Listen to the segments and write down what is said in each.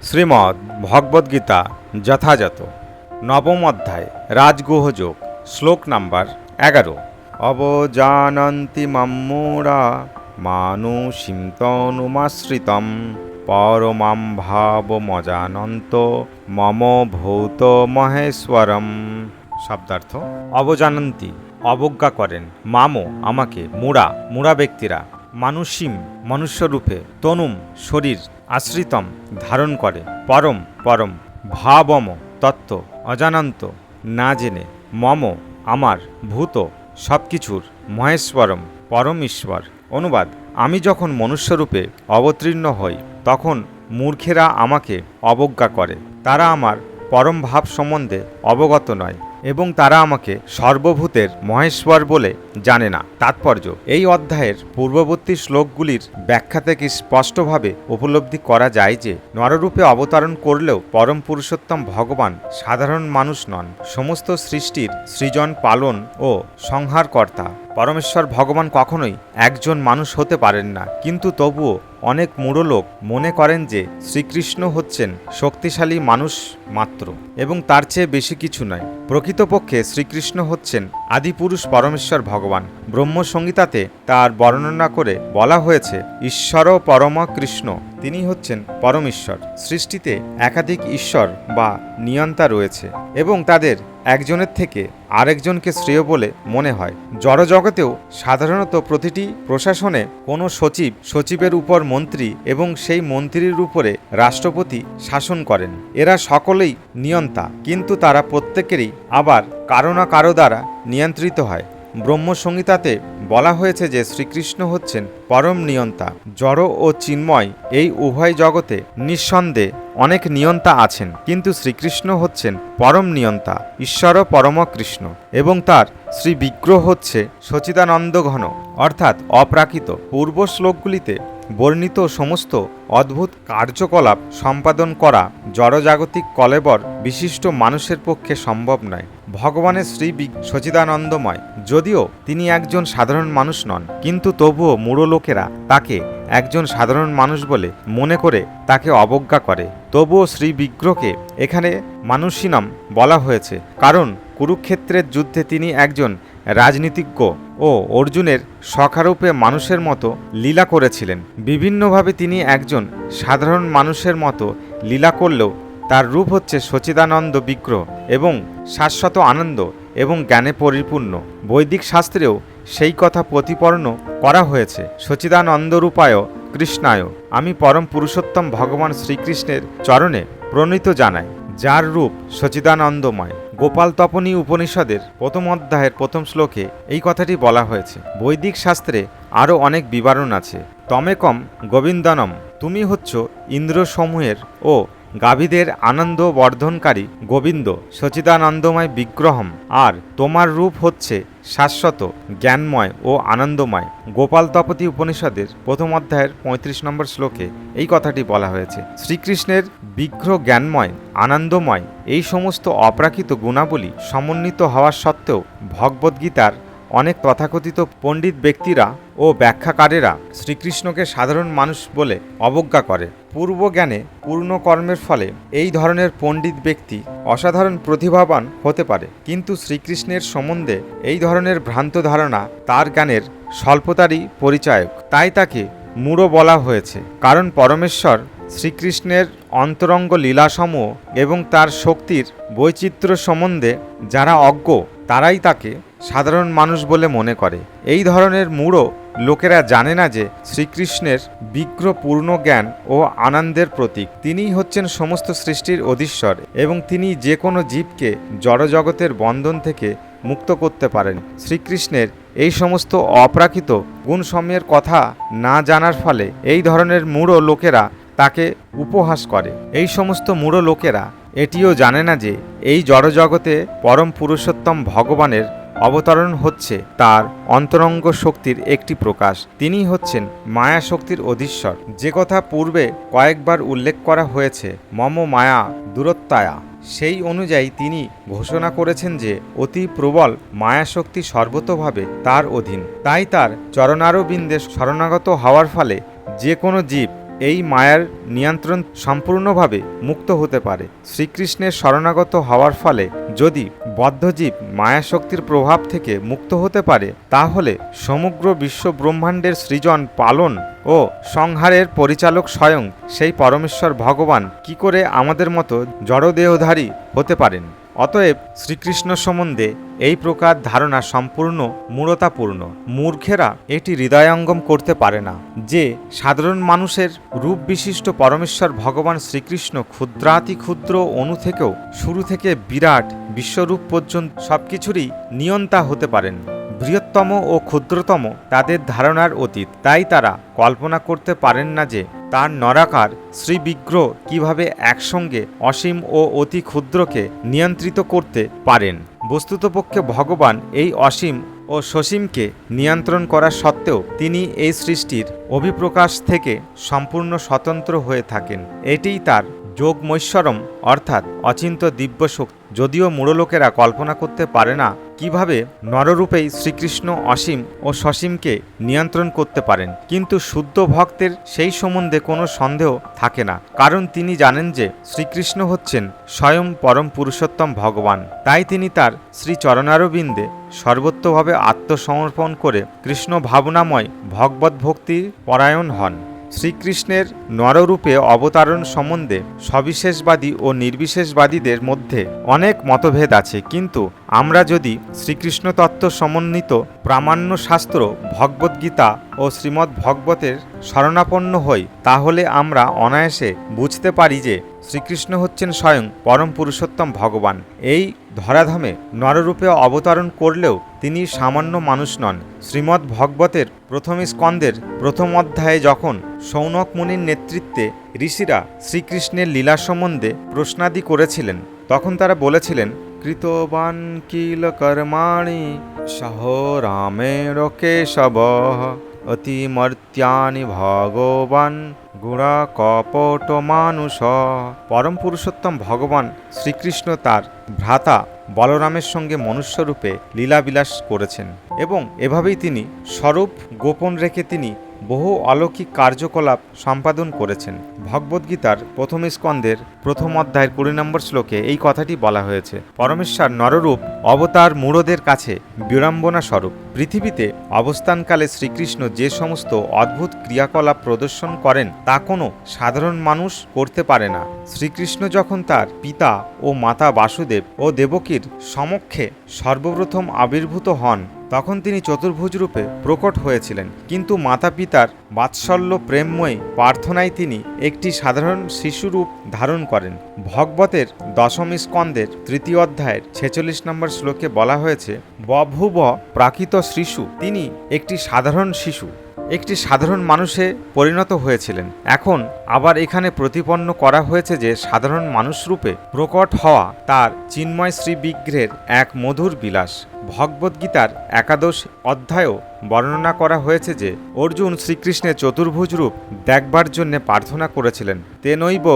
শ্রীমদ্ ভগবদ্গীতা যথাযথ নবম অধ্যায় রাজগুহযোগ শ্লোক নাম্বার 11। অবজানন্তি মাম্মূঢ়া মানুষীম তনুমাশ্রিতম পরমাং ভাবমজানন্ত মম ভূত মহেশ্বরম। শব্দার্থ: অবজানন্তি অবজ্ঞা করেন, মামো আমাকে, মূঢ়া ব্যক্তিরা, মানুষীম মনুষ্যরূপে, তনুম শরীর, আশ্রিতম ধারণ করে, পরম ভাবম তত্ত্ব, অজানন্ত না জেনে, মম আমার, ভূত সবকিছুর, মহেশ্বরম পরম ঈশ্বর। অনুবাদ: আমি যখন মনুষ্যরূপে অবতীর্ণ হই তখন মূর্খেরা আমাকে অবজ্ঞা করে। তারা আমার পরম ভাব সম্বন্ধে অবগত নয় এবং তারা আমাকে সর্বভূতের মহেশ্বর বলে জানে না। তাৎপর্য: এই অধ্যায়ের পূর্ববর্তী শ্লোকগুলির ব্যাখ্যা থেকে স্পষ্টভাবে উপলব্ধি করা যায় যে নররূপে অবতরণ করলেও পরম পুরুষোত্তম ভগবান সাধারণ মানুষ নন, সমস্ত সৃষ্টির সৃজন, পালন ও সংহারকর্তা। পরমেশ্বর ভগবান কখনোই একজন মানুষ হতে পারেন না, কিন্তু তবুও অনেক মূঢ় লোক মনে করেন যে শ্রীকৃষ্ণ হচ্ছেন শক্তিশালী মানুষ মাত্র এবং তার চেয়ে বেশি কিছু নয়। প্রকৃতপক্ষে শ্রীকৃষ্ণ হচ্ছেন আদিপুরুষ পরমেশ্বর ভগবান। ব্রহ্মসংহিতাতে তার বর্ণনা করে বলা হয়েছে, ঈশ্বর পরম কৃষ্ণ, তিনি হচ্ছেন পরমেশ্বর। সৃষ্টিতে একাধিক ঈশ্বর বা নিয়ন্তা রয়েছে এবং তাদের একজনের থেকে আরেকজনকে শ্রেয় বলে মনে হয়। জড়জগতেও সাধারণত প্রতিটি প্রশাসনে কোনো সচিবের উপর মন্ত্রী এবং সেই মন্ত্রীর উপরে রাষ্ট্রপতি শাসন করেন। এরা সকলেই নিয়ন্তা, কিন্তু তারা প্রত্যেকেরই আবার কারো না কারো দ্বারা নিয়ন্ত্রিত হয়। ব্রহ্মসংহিতাতে বলা হয়েছে যে শ্রীকৃষ্ণ হচ্ছেন পরম নিয়ন্তা। জড় ও চিন্ময় এই উভয় জগতে নিঃসন্দেহে অনেক নিয়ন্তা আছেন, কিন্তু শ্রীকৃষ্ণ হচ্ছেন পরম নিয়ন্তা, ঈশ্বর পরম কৃষ্ণ, এবং তার শ্রী বিগ্রহ হচ্ছে সচিদানন্দ ঘন অর্থাৎ অপ্রাকৃত। পূর্ব শ্লোকগুলিতে বর্ণিত সমস্ত অদ্ভুত কার্যকলাপ সম্পাদন করা জড়জাগতিক কলেবর বিশিষ্ট মানুষের পক্ষে সম্ভব নয়। ভগবানের শ্রী সচিদানন্দময়, যদিও তিনি একজন সাধারণ মানুষ নন, কিন্তু তবুও মূঢ় লোকেরা তাকে একজন সাধারণ মানুষ বলে মনে করে তাকে অবজ্ঞা করে। তবুও শ্রী বিগ্রহকে এখানে মানুষীনাম বলা হয়েছে, কারণ কুরুক্ষেত্রের যুদ্ধে তিনি একজন রাজনীতিজ্ঞ ও অর্জুনের সখারূপে মানুষের মতো লীলা করেছিলেন। বিভিন্নভাবে তিনি একজন সাধারণ মানুষের মতো লীলা করলেও তার রূপ হচ্ছে সচিদানন্দ বিগ্রহ এবং শাশ্বত আনন্দ এবং জ্ঞানে পরিপূর্ণ। বৈদিক শাস্ত্রেও সেই কথা প্রতিপন্ন করা হয়েছে। সচিদানন্দরূপায় কৃষ্ণায়, আমি পরম পুরুষোত্তম ভগবান শ্রীকৃষ্ণের চরণে প্রণীত জানাই, যার রূপ সচিদানন্দময়। গোপাল তপনী উপনিষদের প্রথম অধ্যায়ের প্রথম শ্লোকে এই কথাটি বলা হয়েছে। বৈদিক শাস্ত্রে আরও অনেক বিবরণ আছে। তমেকম গোবিন্দনম, তুমি হচ্ছ ইন্দ্রসমূহের ও গাভীদের আনন্দ বর্ধনকারী গোবিন্দ সচিদানন্দময় বিগ্রহম, আর তোমার রূপ হচ্ছে শাশ্বত, জ্ঞানময় ও আনন্দময়। গোপাল তপতী উপনিষদের প্রথম অধ্যায়ের 35 নম্বর শ্লোকে এই কথাটি বলা হয়েছে। শ্রীকৃষ্ণের বিগ্রহ জ্ঞানময়, আনন্দময়, এই সমস্ত অপ্রাকৃত গুণাবলী সমন্বিত হওয়া সত্ত্বেও ভগবদ্গীতার অনেক তথাকথিত পণ্ডিত ব্যক্তিরা ও ব্যাখ্যাকারেরা শ্রীকৃষ্ণকে সাধারণ মানুষ বলে অবজ্ঞা করে। পূর্ব জ্ঞানে পূর্ণ কর্মের ফলে এই ধরনের পণ্ডিত ব্যক্তি অসাধারণ প্রতিভাবান হতে পারে, কিন্তু শ্রীকৃষ্ণের সম্বন্ধে এই ধরনের ভ্রান্ত ধারণা তার জ্ঞানের স্বল্পতারই পরিচায়ক। তাই তাকে মূঢ় বলা হয়েছে, কারণ পরমেশ্বর শ্রীকৃষ্ণের অন্তরঙ্গ লীলাসমূহ এবং তার শক্তির বৈচিত্র্য সম্বন্ধে যারা অজ্ঞ তারাই তাকে সাধারণ মানুষ বলে মনে করে। এই ধরনের মূঢ় লোকেরা জানে না যে শ্রীকৃষ্ণের বিগ্রহ পূর্ণ জ্ঞান ও আনন্দের প্রতীক। তিনিই হচ্ছেন সমস্ত সৃষ্টির অধীশ্বর এবং তিনি যে কোনো জীবকে জড়জগতের বন্ধন থেকে মুক্ত করতে পারেন। শ্রীকৃষ্ণের এই সমস্ত অপ্রাকৃত গুণসমূহের কথা না জানার ফলে এই ধরনের মূঢ় লোকেরা তাকে উপহাস করে। এই সমস্ত মূঢ় লোকেরা এটিও জানে না যে এই জড়জগতে পরম পুরুষোত্তম ভগবানের অবতরণ হচ্ছে তার অন্তরঙ্গ শক্তির একটি প্রকাশ। তিনি হচ্ছেন মায়া শক্তির অধীশ্বর। যে কথা পূর্বে কয়েকবার উল্লেখ করা হয়েছে, মম মায়া দূরত্বায়া, সেই অনুযায়ী তিনি ঘোষণা করেছেন যে অতি প্রবল মায়াশক্তি সর্বতোভাবে তার অধীন। তাই তার চরণারবিন্দে শরণাগত হওয়ার ফলে যে কোনো জীব এই মায়ার নিয়ন্ত্রণ সম্পূর্ণভাবে মুক্ত হতে পারে। শ্রীকৃষ্ণের শরণাগত হওয়ার ফলে যদি বদ্ধজীব মায়াশক্তির প্রভাব থেকে মুক্ত হতে পারে, তাহলে সমগ্র বিশ্ব ব্রহ্মাণ্ডের সৃজন, পালন ও সংহারের পরিচালক স্বয়ং সেই পরমেশ্বর ভগবান কি করে আমাদের মতো জড়দেহধারী হতে পারেন? অতএব শ্রীকৃষ্ণ সম্বন্ধে এই প্রকার ধারণা সম্পূর্ণ মূঢ়তাপূর্ণ। মূর্খেরা এটি হৃদয়ঙ্গম করতে পারে না যে সাধারণ মানুষের রূপ বিশিষ্ট পরমেশ্বর ভগবান শ্রীকৃষ্ণ ক্ষুদ্রাতি ক্ষুদ্র অণু থেকেও শুরু থেকে বিরাট বিশ্বরূপ পর্যন্ত সবকিছুরই নিয়ন্তা হতে পারেন। বৃহত্তম ও ক্ষুদ্রতম তাদের ধারণার অতীত, তাই তারা কল্পনা করতে পারেন না যে তার নরাকার শ্রীবিগ্রহ কিভাবে একসঙ্গে অসীম ও অতি ক্ষুদ্রকে নিয়ন্ত্রিত করতে পারেন। বস্তুতপক্ষে ভগবান এই অসীম ও সসীমকে নিয়ন্ত্রণ করা সত্ত্বেও তিনি এই সৃষ্টির অভিপ্রকাশ থেকে সম্পূর্ণ স্বতন্ত্র হয়ে থাকেন। এটিই তার যোগমৈশ্বরম অর্থাৎ অচিন্ত দিব্য শক্তি। যদিও মূঢ়লোকেরা কল্পনা করতে পারে না কিভাবে নররূপেই শ্রীকৃষ্ণ অসীম ও সসীমকে নিয়ন্ত্রণ করতে পারেন, কিন্তু শুদ্ধ ভক্তের সেই সম্বন্ধে কোনো সন্দেহ থাকে না, কারণ তিনি জানেন যে শ্রীকৃষ্ণ হচ্ছেন স্বয়ং পরম পুরুষোত্তম ভগবান। তাই তিনি তার শ্রীচরণারবিন্দে সর্বত্রভাবে আত্মসমর্পণ করে কৃষ্ণ ভাবনাময় ভগবত ভক্তির পরায়ণ হন। শ্রীকৃষ্ণের নররূপে অবতারণ সম্বন্ধে সবিশেষবাদী ও নির্বিশেষবাদীদের মধ্যে অনেক মতভেদ আছে, কিন্তু আমরা যদি শ্রীকৃষ্ণ তত্ত্ব সমন্বিত প্রামাণ্য শাস্ত্র ভগবদ্গীতা ও শ্রীমদ্ ভগবতের শরণাপন্ন হই, তাহলে আমরা অনায়াসে বুঝতে পারি যে শ্রীকৃষ্ণ হচ্ছেন স্বয়ং পরম পুরুষোত্তম ভগবান। এই ধরাধামে নররূপে অবতরণ করলেও তিনি সামান্য মানুষ নন। শ্রীমদ্ ভগবতের প্রথম স্কন্দের প্রথম অধ্যায়ে যখন শৌনক মুনির নেতৃত্বে ঋষিরা শ্রীকৃষ্ণের লীলা সম্বন্ধে প্রশ্নাদি করেছিলেন, তখন তারা বলেছিলেন, কৃতবান কিল কর্মাণি সহ রামের কেশব অতিমর্ত্যানি ভগবান গুড়া কপট মানুষ। পরম পুরুষোত্তম ভগবান শ্রীকৃষ্ণ তার ভ্রাতা বলরামের সঙ্গে মনুষ্যরূপে লীলাবিলাস করেছেন এবং এভাবেই তিনি স্বরূপ গোপন রেখে তিনি বহু অলৌকিক কার্যকলাপ সম্পাদন করেছেন। ভগবদ্গীতার প্রথম স্কন্দের প্রথম অধ্যায়ের 20 নম্বর শ্লোকে এই কথাটি বলা হয়েছে, পরমেশ্বর নররূপ অবতার মূঢ়দের কাছে বিড়ম্বনা স্বরূপ। পৃথিবীতে অবস্থানকালে শ্রীকৃষ্ণ যে সমস্ত অদ্ভুত ক্রিয়াকলাপ প্রদর্শন করেন তা কোনো সাধারণ মানুষ করতে পারে না। শ্রীকৃষ্ণ যখন তার পিতা ও মাতা বাসুদেব ও দেবকীর সমক্ষে সর্বপ্রথম আবির্ভূত হন, তখন তিনি চতুর্ভুজ রূপে প্রকট হয়েছিলেন, কিন্তু মাতা পিতার বাৎসল্য প্রেমময়ী প্রার্থনায় তিনি একটি সাধারণ শিশুরূপ ধারণ করেন। ভগবতের দশম স্কন্দের তৃতীয় অধ্যায়ের 46 নম্বর শ্লোকে বলা হয়েছে, বভুব প্রাকৃত শিশু, তিনি একটি সাধারণ শিশু, একটি সাধারণ মানুষে পরিণত হয়েছিলেন। এখন আবার এখানে প্রতিপন্ন করা হয়েছে যে সাধারণ মানুষ রূপে প্রকট হওয়া তার চিন্ময় শ্রীবিগ্রহের এক মধুর বিলাস। ভগবদ্গীতার 11 অধ্যায়েও বর্ণনা করা হয়েছে যে অর্জুন শ্রীকৃষ্ণের চতুর্ভুজ রূপ দেখবার জন্য প্রার্থনা করেছিলেন, তেনৈব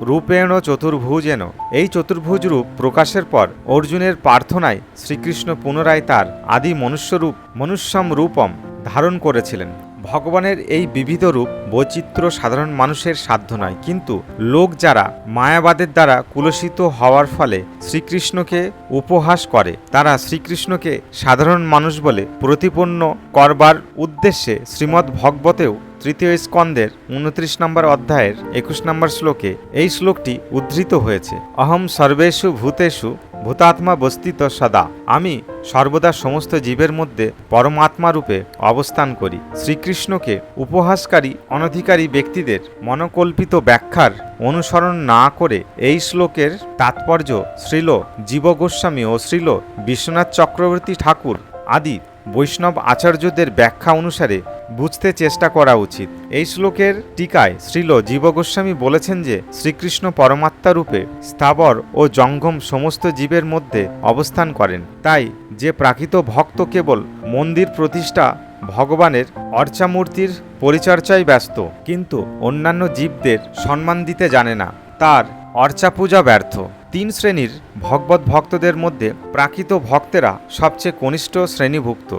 রূপেণ চতুর্ভুজেন। এই চতুর্ভুজ রূপ প্রকাশের পর অর্জুনের প্রার্থনায় শ্রীকৃষ্ণ পুনরায় তার আদি মনুষ্যরূপ মনুষ্যম রূপম ধারণ করেছিলেন। ভগবানের এই বিবিধ রূপ বৈচিত্র্য সাধারণ মানুষের সাধ্য নয়, কিন্তু লোক যারা মায়াবাদের দ্বারা কুলসিত হওয়ার ফলে শ্রীকৃষ্ণকে উপহাস করে, তারা শ্রীকৃষ্ণকে সাধারণ মানুষ বলে প্রতিপন্ন করবার উদ্দেশ্যে শ্রীমদ্ ভগবতেও তৃতীয় স্কন্দের 29 নম্বর অধ্যায়ের 21 নম্বর শ্লোকে এই শ্লোকটি উদ্ধৃত হয়েছে, অহম সর্বেষু ভূতেষু ভূতাত্মা বস্তিত সদা। আমি সর্বদা সমস্ত জীবের মধ্যে পরমাত্মা রূপে অবস্থান করি। শ্রীকৃষ্ণকে উপহাসকারী অনধিকারী ব্যক্তিদের মনকল্পিত ব্যাখ্যার অনুসরণ না করে এই শ্লোকের তাৎপর্য শ্রীল জীব গোস্বামী ও শ্রীল বিশ্বনাথ চক্রবর্তী ঠাকুর আদি বৈষ্ণব আচার্যদের ব্যাখ্যা অনুসারে বুঝতে চেষ্টা করা উচিত। এই শ্লোকের টিকায় শ্রীল জীব গোস্বামী বলেছেন যে শ্রীকৃষ্ণ পরমাত্মা রূপে স্থাবর ও জঙ্গম সমস্ত জীবের মধ্যে অবস্থান করেন। তাই যে প্রাকৃত ভক্ত কেবল মন্দির প্রতিষ্ঠা ভগবানের অর্চামূর্তির পরিচর্যায় ব্যস্ত, কিন্তু অন্যান্য জীবদের সম্মান দিতে জানে না, তার অর্চা পূজা ব্যর্থ। 3 শ্রেণীর ভগবত ভক্তদের মধ্যে প্রাকৃত ভক্তেরা সবচেয়ে কনিষ্ঠ শ্রেণীভুক্ত।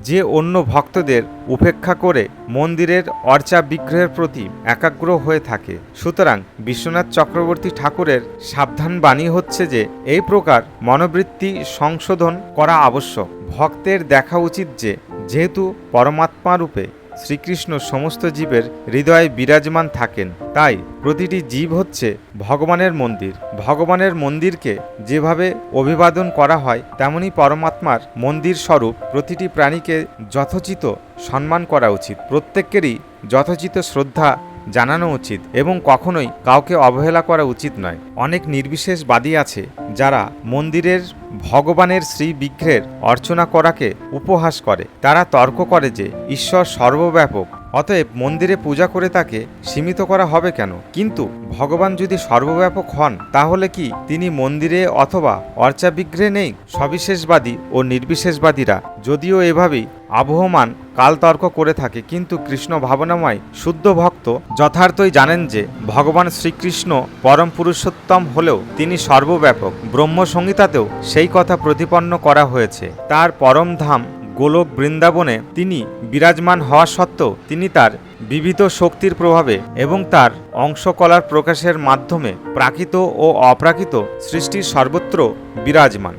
যে অন্য ভক্তদের উপেক্ষা করে মন্দিরের অর্চা বিগ্রহের প্রতি একাগ্র হয়ে থাকে। সুতরাং বিশ্বনাথ চক্রবর্তী ঠাকুরের সাবধান বাণী হচ্ছে যে এই প্রকার মনোবৃত্তি সংশোধন করা আবশ্যক। ভক্তের দেখা উচিত যে যেহেতু পরমাত্মা রূপে শ্রীকৃষ্ণ সমস্ত জীবের হৃদয়ে বিরাজমান থাকেন, তাই প্রতিটি জীব হচ্ছে ভগবানের মন্দির। ভগবানের মন্দিরকে যেভাবে অভিবাদন করা হয় তেমনি পরমাত্মার মন্দির স্বরূপ প্রতিটি প্রাণীকে যথোচিত সম্মান করা উচিত। প্রত্যেকেরই যথোচিত শ্রদ্ধা জানানো উচিত এবং কখনোই কাউকে অবহেলা করা উচিত নয়। অনেক নির্বিশেষবাদী আছে যারা মন্দিরের ভগবানের শ্রী বিগ্রহের অর্চনা করাকে উপহাস করে। তারা তর্ক করে যে ঈশ্বর সর্বব্যাপক, অতএব মন্দিরে পূজা করে তাকে সীমিত করা হবে কেন? কিন্তু ভগবান যদি সর্বব্যাপক হন তাহলে কি তিনি মন্দিরে অথবা অর্চা বিগ্রহে নেই? সবিশেষবাদী ও নির্বিশেষবাদীরা যদিও এভাবেই আবহমান কাল তর্ক করে থাকে, কিন্তু কৃষ্ণ ভাবনাময় শুদ্ধ ভক্ত যথার্থই জানেন যে ভগবান শ্রীকৃষ্ণ পরম পুরুষোত্তম হলেও তিনি সর্বব্যাপক। ব্রহ্মসংহিতাতেও সেই কথা প্রতিপন্ন করা হয়েছে। তার পরম ধাম গোলক বৃন্দাবনে তিনি বিরাজমান হওয়া সত্ত্বেও তিনি তার বিবিধ শক্তির প্রভাবে এবং তার অংশকলার প্রকাশের মাধ্যমে প্রাকৃত ও অপ্রাকৃত সৃষ্টির সর্বত্র বিরাজমান।